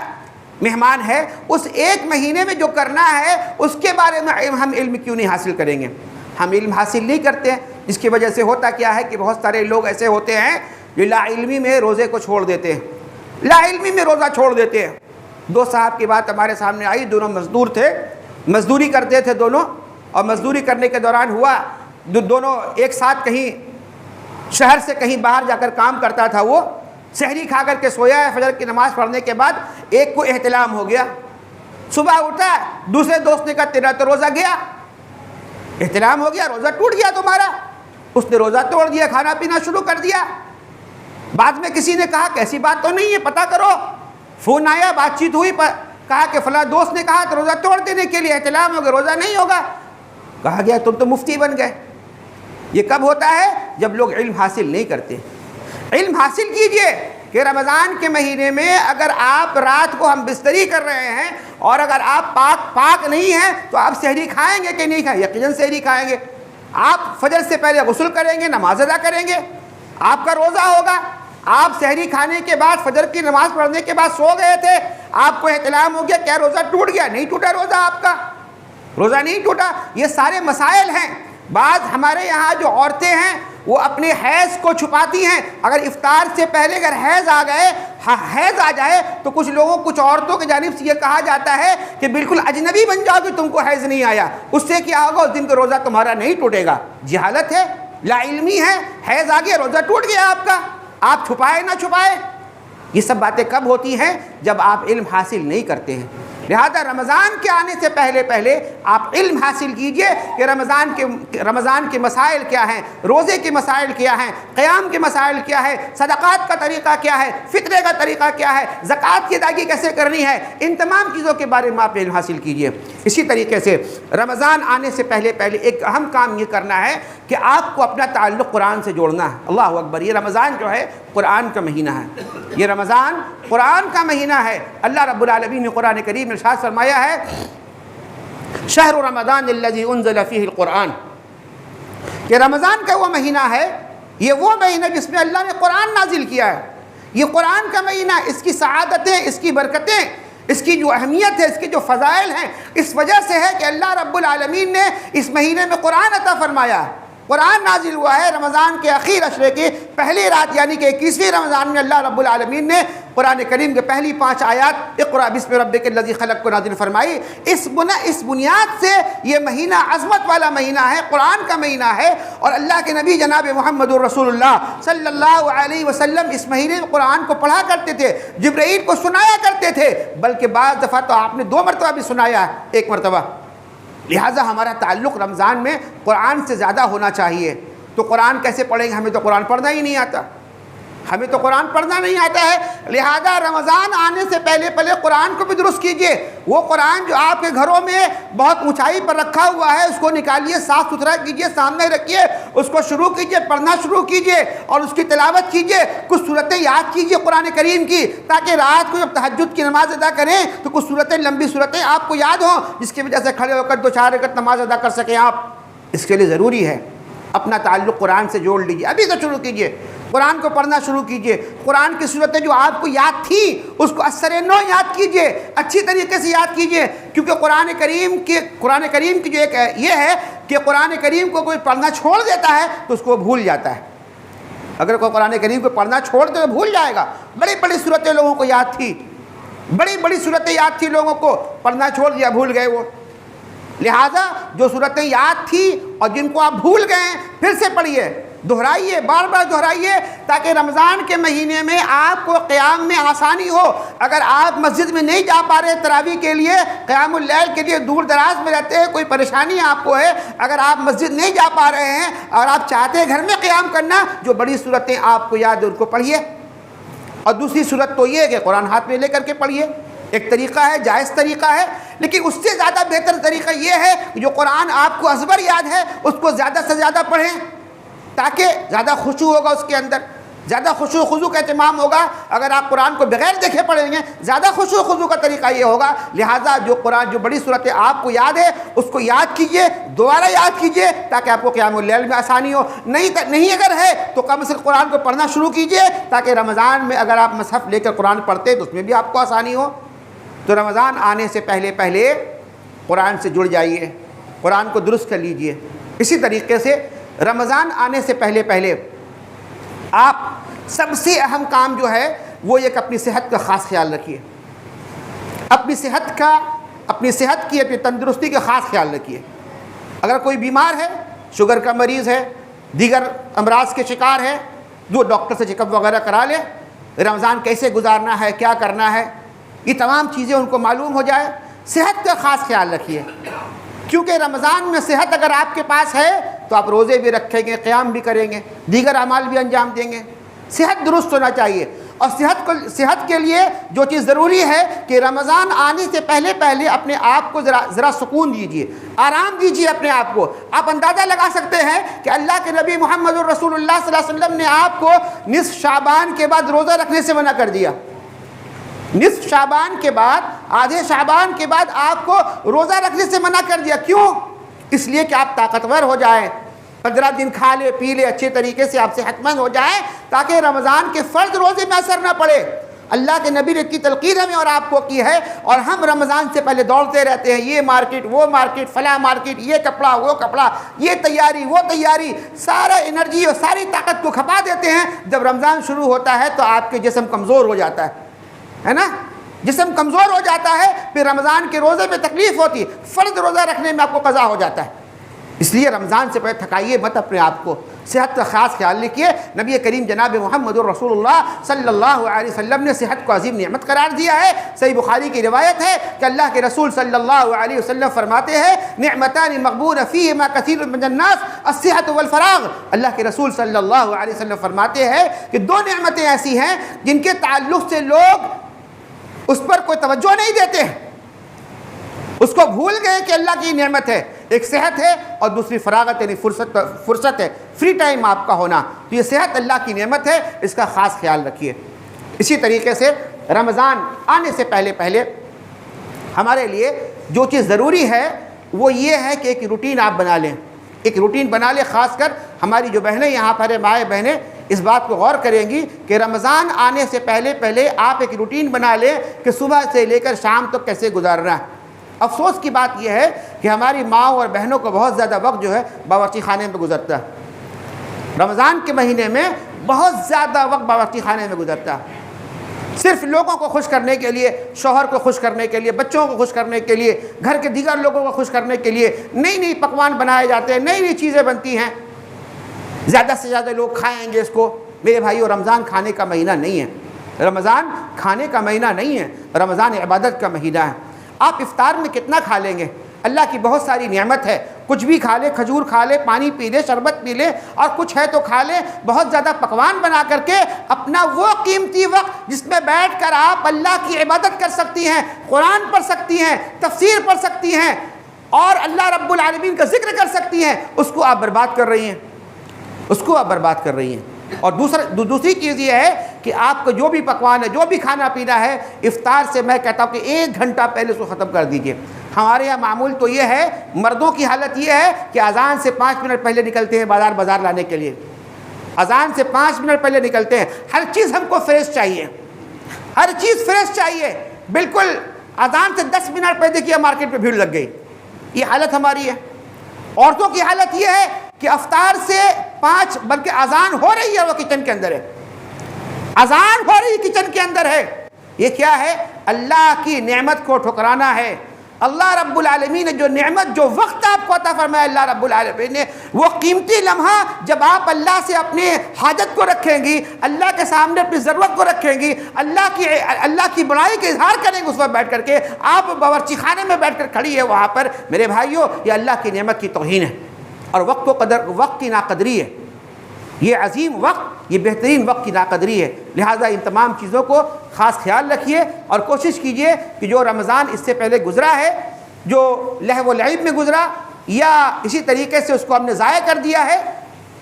مہمان ہے، اس 1 مہینے میں جو کرنا ہے اس کے بارے میں ہم علم کیوں نہیں حاصل کریں گے؟ ہم علم حاصل نہیں کرتے ہیں، جس کی وجہ سے ہوتا کیا ہے کہ بہت سارے لوگ ایسے ہوتے ہیں جو لا علمی میں روزے کو چھوڑ دیتے ہیں، لا علمی میں روزہ چھوڑ دیتے ہیں۔ 2 صاحب کی بات ہمارے سامنے آئی، دونوں مزدور تھے، مزدوری کرتے تھے دونوں، اور مزدوری کرنے کے دوران ہوا دونوں ایک ساتھ کہیں شہر سے کہیں باہر جا کر کام کرتا تھا، وہ سحری کھا کر کے سویا ہے، فجر کی نماز پڑھنے کے بعد ایک کو احتلام ہو گیا، صبح اٹھا، دوسرے دوست نے کہا تیرا تو روزہ گیا، احتلام ہو گیا، روزہ ٹوٹ گیا تمہارا۔ اس نے روزہ توڑ دیا، کھانا پینا شروع کر دیا۔ بعد میں کسی نے کہا کیسی بات تو نہیں ہے، پتہ کرو، فون آیا، بات چیت ہوئی، کہا کہ فلاں دوست نے کہا تو روزہ توڑ دینے کے لیے، احتلام ہو گیا، روزہ نہیں ہوگا۔ کہا گیا تم تو مفتی بن گئے۔ یہ کب ہوتا ہے؟ جب لوگ علم حاصل نہیں کرتے۔ علم حاصل کیجئے کہ رمضان کے مہینے میں اگر آپ رات کو ہم بستری کر رہے ہیں اور اگر آپ پاک نہیں ہیں تو آپ سحری کھائیں گے کہ نہیں کھائیں؟ یقیناً سحری کھائیں گے۔ آپ فجر سے پہلے غسل کریں گے، نماز ادا کریں گے، آپ کا روزہ ہوگا۔ آپ سحری کھانے کے بعد فجر کی نماز پڑھنے کے بعد سو گئے تھے، آپ کو احتلام ہو گیا، کیا روزہ ٹوٹ گیا؟ نہیں ٹوٹا روزہ، آپ کا روزہ نہیں ٹوٹا۔ یہ سارے مسائل ہیں۔ بعض ہمارے یہاں جو عورتیں ہیں وہ اپنے حیض کو چھپاتی ہیں، اگر افطار سے پہلے اگر حیض آ جائے تو کچھ لوگوں، کچھ عورتوں کی جانب سے یہ کہا جاتا ہے کہ بالکل اجنبی بن جاؤ کہ تم کو حیض نہیں آیا، اس سے کیا ہوگا؟ اس دن کا روزہ تمہارا نہیں ٹوٹے گا۔ جہالت ہے، لا علمی ہے، حیض آ گیا، روزہ ٹوٹ گیا آپ کا، آپ چھپائے نہ چھپائے۔ یہ سب باتیں کب ہوتی ہیں؟ جب آپ علم حاصل نہیں کرتے ہیں۔ لہذا رمضان کے آنے سے پہلے آپ علم حاصل کیجئے کہ رمضان کے مسائل کیا ہیں، روزے کے مسائل کیا ہیں، قیام کے مسائل کیا ہے، صدقات کا طریقہ کیا ہے، فطرے کا طریقہ کیا ہے، زکوٰۃ کی ادائیگی کیسے کرنی ہے، ان تمام چیزوں کے بارے میں آپ علم حاصل کیجئے۔ اسی طریقے سے رمضان آنے سے پہلے ایک اہم کام یہ کرنا ہے کہ آپ کو اپنا تعلق قرآن سے جوڑنا ہے۔ اللہ اکبر! یہ رمضان جو ہے قرآن کا مہینہ ہے، یہ رمضان قرآن کا مہینہ ہے۔ اللہ رب العالمین نے قرآن کریم میں ارشاد فرمایا ہے شہر رمضان الذی انزل فیہ القرآن، کہ رمضان کا وہ مہینہ ہے، یہ وہ مہینہ جس میں اللہ نے قرآن نازل کیا ہے۔ یہ قرآن کا مہینہ، اس کی سعادتیں، اس کی برکتیں، اس کی جو اہمیت ہے، اس کی جو فضائل ہیں، اس وجہ سے ہے کہ اللہ رب العالمین نے اس مہینے میں قرآن عطا فرمایا۔ قرآن نازل ہوا ہے رمضان کے اخیر عشرے کی پہلی رات، یعنی کہ 21ویں رمضان میں اللہ رب العالمین نے قرآن کریم کے پہلی 5 آیات اقرأ بسم ربک الذی خلق کو نازل فرمائی۔ اس بنیاد سے یہ مہینہ عظمت والا مہینہ ہے، قرآن کا مہینہ ہے، اور اللہ کے نبی جناب محمد الرسول اللہ صلی اللہ علیہ وسلم اس مہینے میں قرآن کو پڑھا کرتے تھے، جبرائیل کو سنایا کرتے تھے، بلکہ بعض دفعہ تو آپ نے 2 مرتبہ بھی سنایا، 1 مرتبہ۔ لہٰذا ہمارا تعلق رمضان میں قرآن سے زیادہ ہونا چاہیے۔ تو قرآن کیسے پڑھیں گے؟ ہمیں تو قرآن پڑھنا ہی نہیں آتا۔ ہمیں تو قرآن پڑھنا نہیں آتا ہے، لہذا رمضان آنے سے پہلے پہلے قرآن کو بھی درست کیجئے۔ وہ قرآن جو آپ کے گھروں میں بہت اونچائی پر رکھا ہوا ہے، اس کو نکالیے، صاف ستھرا کیجئے، سامنے رکھیے، اس کو شروع کیجئے، پڑھنا شروع کیجئے اور اس کی تلاوت کیجئے۔ کچھ صورتیں یاد کیجئے قرآن کریم کی، تاکہ رات کو جب تہجد کی نماز ادا کریں تو کچھ صورتیں، لمبی صورتیں آپ کو یاد ہوں، جس کی وجہ سے کھڑے ہو کر 2-4 رکعت نماز ادا کر سکیں آپ۔ اس کے لیے ضروری ہے اپنا تعلق قرآن سے جوڑ لیجئے، ابھی سے شروع کیجئے، قرآن کو پڑھنا شروع کیجئے۔ قرآن کی صورتیں جو آپ کو یاد تھی اس کو اثر نو یاد کیجئے، اچھی طریقے سے یاد کیجئے، کیونکہ قرآن کریم کی جو ایک یہ ہے کہ قرآن کریم کو کوئی پڑھنا چھوڑ دیتا ہے تو اس کو بھول جاتا ہے۔ اگر کوئی قرآن کریم کو پڑھنا چھوڑ دے تو بھول جائے گا۔ بڑی بڑی صورتیں لوگوں کو یاد تھی، بڑی بڑی صورتیں یاد تھی لوگوں کو، پڑھنا چھوڑ دیا، بھول گئے وہ۔ لہٰذا جو صورتیں یاد تھی اور جن کو آپ بھول گئے ہیں، پھر سے پڑھیے، دہرائیے، بار بار دہرائیے، تاکہ رمضان کے مہینے میں آپ کو قیام میں آسانی ہو۔ اگر آپ مسجد میں نہیں جا پا رہے تراویح کے لیے، قیام اللیل کے لیے دور دراز میں رہتے ہیں، کوئی پریشانی آپ کو ہے، اگر آپ مسجد نہیں جا پا رہے ہیں اور آپ چاہتے ہیں گھر میں قیام کرنا، جو بڑی صورتیں آپ کو یاد ہے ان کو پڑھیے۔ اور دوسری صورت تو یہ ہے کہ قرآن ہاتھ میں لے کر کے پڑھیے، ایک طریقہ ہے، جائز طریقہ ہے، لیکن اس سے زیادہ بہتر طریقہ یہ ہے کہ جو قرآن آپ کو ازبر یاد ہے اس کو زیادہ سے زیادہ پڑھیں، تاکہ زیادہ خشوع ہوگا اس کے اندر، زیادہ خشوع و خضوع کا اہتمام ہوگا۔ اگر آپ قرآن کو بغیر دیکھے پڑھیں گے، زیادہ خشوع و خضوع کا طریقہ یہ ہوگا۔ لہٰذا جو بڑی صورتیں آپ کو یاد ہے اس کو یاد کیجئے، دوبارہ یاد کیجئے، تاکہ آپ کو قیام اللیل میں آسانی ہو۔ نہیں اگر ہے تو کم سے کم قرآن کو پڑھنا شروع کیجئے، تاکہ رمضان میں اگر آپ مصحف لے کر قرآن پڑھتے ہیں تو اس میں بھی آپ کو آسانی ہو۔ تو رمضان آنے سے پہلے قرآن سے جڑ جائیے، قرآن کو درست کر لیجئے۔ اسی طریقے سے رمضان آنے سے پہلے آپ سب سے اہم کام جو ہے وہ ایک اپنی صحت کا خاص خیال رکھیے، اپنی صحت کی اپنی تندرستی کا خاص خیال رکھیے۔ اگر کوئی بیمار ہے، شوگر کا مریض ہے، دیگر امراض کے شکار ہے، جو ڈاکٹر سے چیک اپ وغیرہ کرا لے، رمضان کیسے گزارنا ہے، کیا کرنا ہے، یہ تمام چیزیں ان کو معلوم ہو جائے۔ صحت کا خاص خیال رکھیے، کیونکہ رمضان میں صحت اگر آپ کے پاس ہے تو آپ روزے بھی رکھیں گے، قیام بھی کریں گے، دیگر اعمال بھی انجام دیں گے۔ صحت درست ہونا چاہیے، اور صحت کے لیے جو چیز ضروری ہے کہ رمضان آنے سے پہلے اپنے آپ کو ذرا سکون دیجیے، آرام دیجیے اپنے آپ کو۔ آپ اندازہ لگا سکتے ہیں کہ اللہ کے نبی محمد الرسول اللہ صلی اللہ علیہ وسلم نے آپ کو نصف شعبان کے بعد روزہ رکھنے سے منع کر دیا۔ نصف شعبان کے بعد، آدھے شعبان کے بعد آپ کو روزہ رکھنے سے منع کر دیا۔ کیوں؟ اس لیے کہ آپ طاقتور ہو جائیں، 15 دن کھا لے پی لے، اچھے طریقے سے آپ صحت مند ہو جائیں، تاکہ رمضان کے فرض روزے میں اثر نہ پڑے۔ اللہ کے نبی نے اتنی تلقین ہمیں اور آپ کو کی ہے، اور ہم رمضان سے پہلے دوڑتے رہتے ہیں، یہ مارکیٹ، وہ مارکیٹ، فلاں مارکیٹ، یہ کپڑا، وہ کپڑا، یہ تیاری، وہ تیاری، سارا انرجی اور ساری طاقت کو کھپا دیتے ہیں۔ جب رمضان شروع ہوتا ہے تو آپ کے جسم کمزور ہو جاتا ہے نا، جسم کمزور ہو جاتا ہے، پھر رمضان کے روزے میں تکلیف ہوتی، فرض روزہ رکھنے میں آپ کو قضا ہو جاتا ہے۔ اس لیے رمضان سے پہلے تھکائیے مت اپنے آپ کو، صحت کا خاص خیال رکھیے۔ نبی کریم جناب محمد الرسول اللہ صلی اللہ علیہ وسلم نے صحت کو عظیم نعمت قرار دیا ہے۔ صحیح بخاری کی روایت ہے کہ اللہ کے رسول صلی اللہ علیہ وسلم فرماتے ہیں، نعمتان مغبون فیہما کثیر من الناس الصحت والفراغ۔ اللہ کے رسول صلی اللہ علیہ وسلم فرماتے ہیں کہ 2 نعمتیں ایسی ہیں جن کے تعلق سے لوگ اس پر کوئی توجہ نہیں دیتے، اس کو بھول گئے کہ اللہ کی نعمت ہے۔ ایک صحت ہے اور دوسری فراغت، یعنی فرصت ہے، فری ٹائم آپ کا ہونا۔ تو یہ صحت اللہ کی نعمت ہے، اس کا خاص خیال رکھیے۔ اسی طریقے سے رمضان آنے سے پہلے ہمارے لیے جو چیز ضروری ہے وہ یہ ہے کہ ایک روٹین آپ بنا لیں، ایک روٹین بنا لیں۔ خاص کر ہماری جو بہنیں یہاں پر مائیں بہنیں اس بات کو غور کریں گی کہ رمضان آنے سے پہلے آپ ایک روٹین بنا لیں کہ صبح سے لے کر شام تک کیسے گزارنا ہے۔ افسوس کی بات یہ ہے کہ ہماری ماؤں اور بہنوں کو بہت زیادہ وقت جو ہے باورچی خانے میں گزرتا ہے۔ رمضان کے مہینے میں بہت زیادہ وقت باورچی خانے میں گزرتا ہے، صرف لوگوں کو خوش کرنے کے لیے، شوہر کو خوش کرنے کے لیے، بچوں کو خوش کرنے کے لیے، گھر کے دیگر لوگوں کو خوش کرنے کے لیے نئی پکوان بنائے جاتے ہیں، نئی چیزیں بنتی ہیں، زیادہ سے زیادہ لوگ کھائیں گے اس کو۔ میرے بھائیو، رمضان کھانے کا مہینہ نہیں ہے، رمضان کھانے کا مہینہ نہیں ہے، رمضان عبادت کا مہینہ ہے۔ آپ افطار میں کتنا کھا لیں گے؟ اللہ کی بہت ساری نعمت ہے، کچھ بھی کھا لے، کھجور کھا لے، پانی پی لے، شربت پی لے، اور کچھ ہے تو کھا لے، بہت زیادہ پکوان بنا کر کے اپنا وہ قیمتی وقت جس میں بیٹھ کر آپ اللہ کی عبادت کر سکتی ہیں، قرآن پڑھ سکتی ہیں، تفسیر پڑھ سکتی ہیں اور اللہ رب العالمین کا ذکر کر سکتی ہیں، اس کو آپ برباد کر رہی ہیں، اس کو آپ برباد کر رہی ہیں۔ اور دوسری چیز یہ ہے کہ آپ کو جو بھی پکوان ہے، جو بھی کھانا پینا ہے، افطار سے میں کہتا ہوں کہ 1 گھنٹہ پہلے اس کو ختم کر دیجئے۔ ہمارے یہاں معمول تو یہ ہے، مردوں کی حالت یہ ہے کہ اذان سے 5 منٹ پہلے نکلتے ہیں بازار لانے کے لیے، اذان سے 5 منٹ پہلے نکلتے ہیں۔ ہر چیز ہم کو فریش چاہیے، ہر چیز فریش چاہیے، بالکل اذان سے 10 منٹ پہلے دیکھیے مارکیٹ پہ بھیڑ لگ گئی۔ یہ حالت ہماری ہے۔ عورتوں کی حالت یہ ہے کہ افطار سے 5 بلکہ اذان ہو رہی ہے، وہ کچن کے اندر ہے، اذان ہو رہی کچن کے اندر ہے۔ یہ کیا ہے؟ اللہ کی نعمت کو ٹھکرانا ہے۔ اللہ رب العالمین نے جو نعمت، جو وقت آپ کو عطا فرمایا اللہ رب العالمین نے، وہ قیمتی لمحہ جب آپ اللہ سے اپنے حاجت کو رکھیں گی، اللہ کے سامنے اپنی ضرورت کو رکھیں گی، اللہ کی بڑائی کا اظہار کریں گے، اس وقت بیٹھ کر کے آپ باورچی خانے میں بیٹھ کر کھڑی ہے وہاں پر، میرے بھائیوں یہ اللہ کی نعمت کی توہین ہے اور وقت کی ناقدری ہے۔ یہ عظیم وقت، یہ بہترین وقت کی ناقدری ہے۔ لہٰذا ان تمام چیزوں کو خاص خیال رکھیے اور کوشش کیجئے کہ جو رمضان اس سے پہلے گزرا ہے، جو لہو و لعب میں گزرا یا اسی طریقے سے اس کو ہم نے ضائع کر دیا ہے،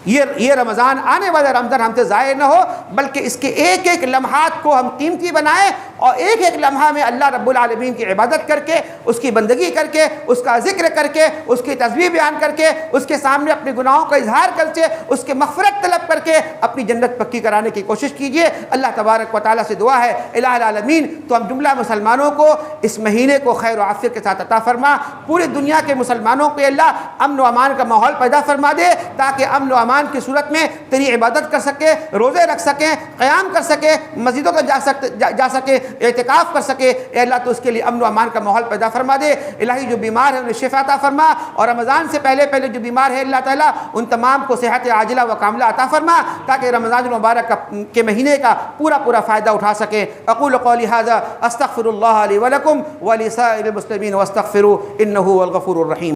یہ رمضان، آنے والا رمضان ہم سے ضائع نہ ہو، بلکہ اس کے ایک ایک لمحات کو ہم قیمتی بنائیں اور ایک ایک لمحہ میں اللہ رب العالمین کی عبادت کر کے، اس کی بندگی کر کے، اس کا ذکر کر کے، اس کی تسبیح بیان کر کے، اس کے سامنے اپنے گناہوں کا اظہار کر کے، اس کے مغفرت طلب کر کے اپنی جنت پکی کرانے کی کوشش کیجئے۔ اللہ تبارک و تعالیٰ سے دعا ہے الہ العالمین تو ہم جملہ مسلمانوں کو اس مہینے کو خیر و عافیت کے ساتھ عطا فرما، پوری دنیا کے مسلمانوں کو اللہ امن و امان کا ماحول پیدا فرما دے تاکہ امن و امان کی صورت میں تیری عبادت کر سکے، روزے رکھ سکیں، قیام کر سکے، مسجدوں کا جا سکے، اعتکاف کر سکے۔ اے اللہ تو اس کے لیے امن و امان کا ماحول پیدا فرما دے۔ الہی جو بیمار ہیں انہیں شفا عطا فرما، اور رمضان سے پہلے جو بیمار ہے اللہ تعالیٰ ان تمام کو صحت عاجلہ و کاملہ عطا فرما تاکہ رمضان المبارک کے مہینے کا پورا فائدہ اٹھا سکیں۔ اقول قولی ھذا استغفر اللہ لی ولکم ولسائر المسلمین واستغفروہ انہ هو الغفور الرحیم۔